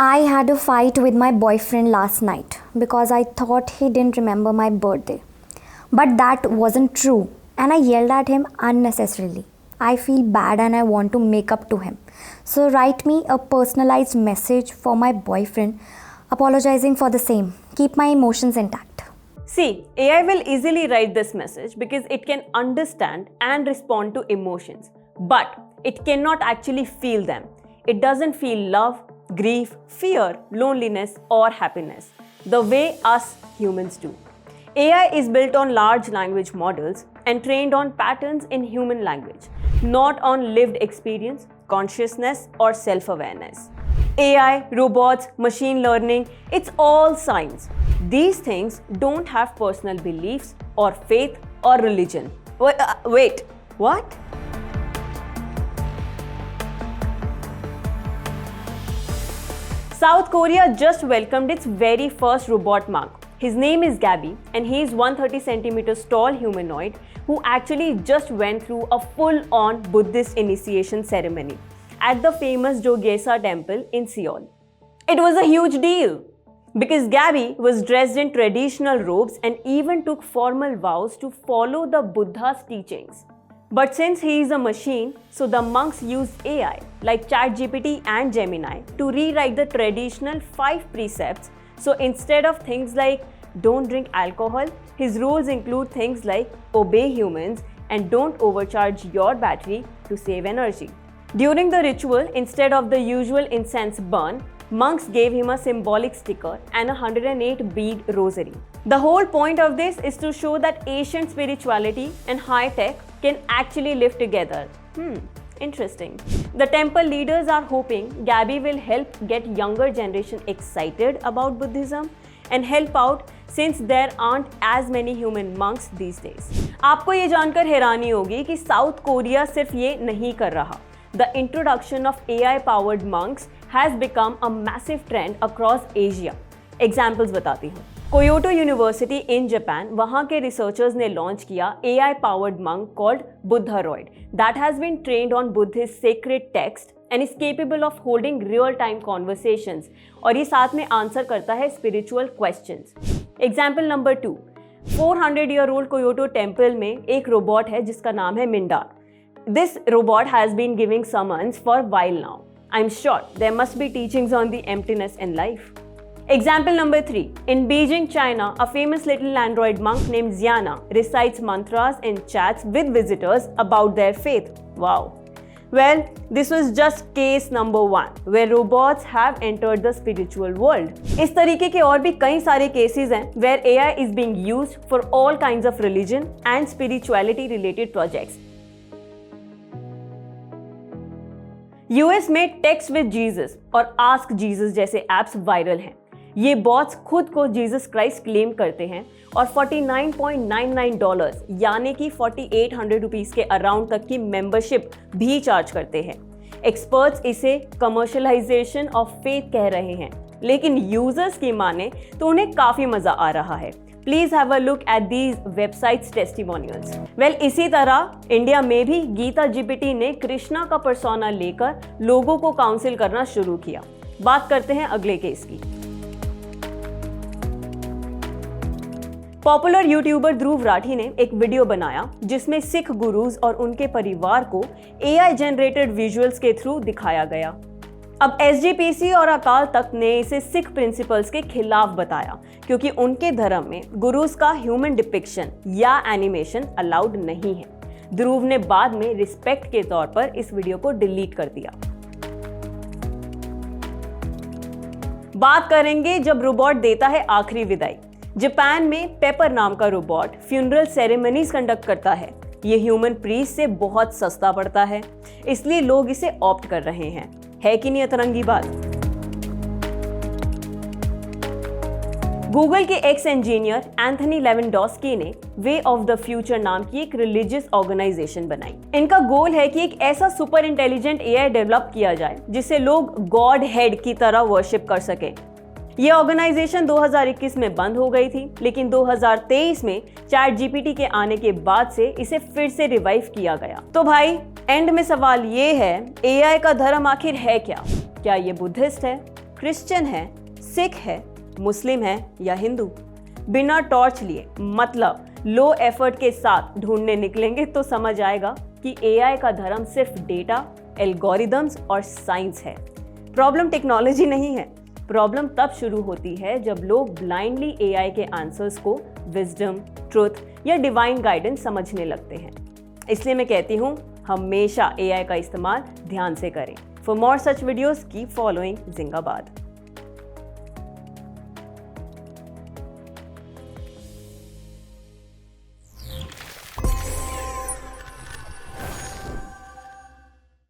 I had a fight with my boyfriend last night because I thought he didn't remember my birthday. But that wasn't true, and I yelled at him unnecessarily. I feel bad and I want to make up to him. So write me a personalized message for my boyfriend apologizing for the same. Keep my emotions intact. See, AI will easily write this message because it can understand and respond to emotions, but it cannot actually feel them. It doesn't feel love, grief, fear, loneliness, or happiness the way us humans do. AI is built on large language models and trained on patterns in human language, not on lived experience, consciousness, or self-awareness. AI, robots, machine learning, it's all science. These things don't have personal beliefs or faith or religion. Wait, what? South Korea just welcomed its very first robot monk. His name is Gabby and he is 130 centimeters tall humanoid who actually just went through a full-on Buddhist initiation ceremony at the famous Jogyesa temple in Seoul. It was a huge deal because Gabby was dressed in traditional robes and even took formal vows to follow the Buddha's teachings. But since he is a machine, so the monks used AI like ChatGPT and Gemini to rewrite the traditional 5 precepts. So instead of things like don't drink alcohol, his rules include things like obey humans and don't overcharge your battery to save energy. During the ritual, instead of the usual incense burn, monks gave him a symbolic sticker and a 108 bead rosary. The whole point of this is to show that ancient spirituality and high tech can actually live together. Interesting. The temple leaders are hoping Gabby will help get younger generation excited about Buddhism and help out since there aren't as many human monks these days. आपको ये जानकर हैरानी होगी कि south Korea सिर्फ ये नहीं कर रहा. The introduction of AI-powered monks has become a massive trend across Asia. Examples बताती हूँ. Kyoto University in Japan, वहाँ के researchers ने launch किया AI-powered monk called Buddharoid that has been trained on Buddhist sacred text and is capable of holding real-time conversations और ये साथ में answer करता है spiritual questions. Example number 2. 400-year-old Kyoto temple में एक robot है जिसका नाम है Mindar. This robot has been giving summons for a while now. I'm sure there must be teachings on the emptiness in life. Example number 3. In Beijing, China, a famous little android monk named Xiana recites mantras and chats with visitors about their faith. Wow. Well, this was just case number 1, where robots have entered the spiritual world. इस तरीके के और भी कई सारे cases हैं where AI is being used for all kinds of religion and spirituality related projects. US में text with Jesus और आस्क जीसस जैसे एप्स वायरल हैं. ये बॉट्स खुद को जीसस क्राइस्ट क्लेम करते हैं और $49.99 यानी कि 4800 रुपीस के अराउंड तक की मेंबरशिप भी चार्ज करते हैं. एक्सपर्ट्स इसे कमर्शियलाइजेशन ऑफ फेथ कह रहे हैं, लेकिन यूजर्स की माने तो उन्हें काफी मजा आ रहा है. Please have a look at these websites testimonials. Well, इसी तरह इंडिया में भी गीता जीपीटी ने कृष्णा का पर्सोना लेकर लोगों को काउंसिल करना शुरू किया. बात करते हैं अगले केस की. पॉपुलर यूट्यूबर ध्रुव राठी ने एक वीडियो बनाया जिसमें सिख गुरुज और उनके परिवार को AI जनरेटेड विजुअल्स के थ्रू दिखाया गया. अब SGPC और अकाल तख्त ने इसे सिख प्रिंसिपल्स के खिलाफ बताया क्योंकि उनके धर्म में गुरुज का ह्यूमन डिपिक्शन या एनिमेशन अलाउड नहीं है. ध्रुव ने बाद में रिस्पेक्ट के तौर पर इस वीडियो को डिलीट कर दिया. बात करेंगे जब रोबोट देता है आखिरी विदाई. जापान में पेपर नाम का रोबोट फ्यूनरल सेरेमनीज कंडक्ट करता है. ये ह्यूमन प्रीस्ट से बहुत सस्ता पड़ता है, इसलिए लोग इसे ऑप्ट कर रहे हैं. है कि नहीं अतरंगी बात. गूगल के एक्स इंजीनियर एंथनी लेवेंडोस्की ने वे ऑफ द फ्यूचर नाम की एक रिलीजियस ऑर्गेनाइजेशन बनाई. इनका गोल है कि एक ऐसा सुपर इंटेलिजेंट AI डेवलप किया जाए जिसे लोग गॉड हेड की तरह वर्शिप कर सके. ये ऑर्गेनाइजेशन 2021 में बंद हो गई थी, लेकिन 2023 में ChatGPT के आने के बाद से इसे फिर से रिवाइव किया गया. तो भाई एंड में सवाल ये है, AI का धर्म आखिर है क्या? क्या ये बुद्धिस्ट है, क्रिश्चियन है, सिख है, मुस्लिम है या हिंदू। बिना टॉर्च लिए मतलब लो एफर्ट के साथ ढूंढने निकलेंगे तो समझ आएगा कि एआई का धर्म सिर्फ डेटा, एल्गोरिदम्स और साइंस है। प्रॉब्लम टेक्नोलॉजी नहीं है, प्रॉब्लम तब शुरू होती है जब लोग ब्लाइंडली एआई के आंसर्स को विजडम, ट्रुथ या डिवाइन गाइडेंस समझने लगते हैं। इसलिए मैं कहती हूँ हमेशा एआई का इस्तेमाल ध्यान से करें। For more such videos keep following जिंगाबाद।